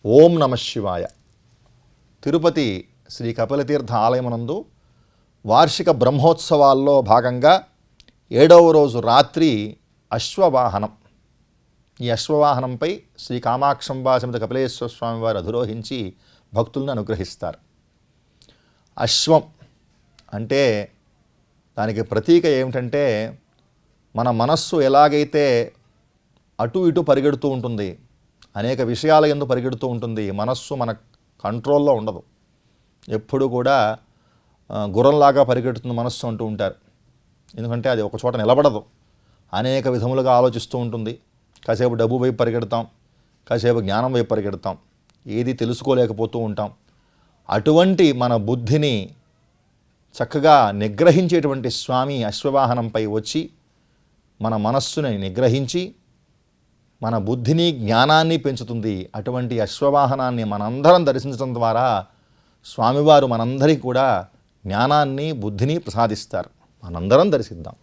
ఓం నమ శివాయ. తిరుపతి శ్రీ కపిలతీర్థ ఆలయమునందు వార్షిక బ్రహ్మోత్సవాల్లో భాగంగా 7వ రోజు రాత్రి అశ్వవాహనం. ఈ అశ్వవాహనంపై శ్రీ కామాక్షంబా సమేత కపిలేశ్వర స్వామి వారు అధిరోహించి భక్తులను అనుగ్రహిస్తారు. అశ్వం అంటే దానికి ప్రతీక ఏమిటంటే, మన మనస్సు ఎలాగైతే అటు ఇటు పరిగెడుతూ ఉంటుంది, అనేక విషయాల యందు పరిగెడుతూ ఉంటుంది, మనస్సు మన కంట్రోల్లో ఉండదు. ఎప్పుడు కూడా గుర్రంలాగా పరిగెడుతున్న మనస్సు అంటూ ఉంటారు. ఎందుకంటే అది ఒక చోట నిలబడదు, అనేక విధములుగా ఆలోచిస్తూ ఉంటుంది. కాసేపు డబ్బు వైపు పరిగెడతాం, కాసేపు జ్ఞానం వైపు పరిగెడతాం, ఏది తెలుసుకోలేకపోతూ ఉంటాం. అటువంటి మన బుద్ధిని చక్కగా నిగ్రహించేటువంటి స్వామి అశ్వవాహనంపై వచ్చి మన మనస్సుని నిగ్రహించి మన బుద్ధిని జ్ఞానాన్ని పెంచుతుంది. అటువంటి అశ్వవాహనాన్ని మనందరం దర్శించడం ద్వారా స్వామివారు మనందరికీ కూడా జ్ఞానాన్ని బుద్ధిని ప్రసాదిస్తారు. మనందరం దర్శిద్దాం.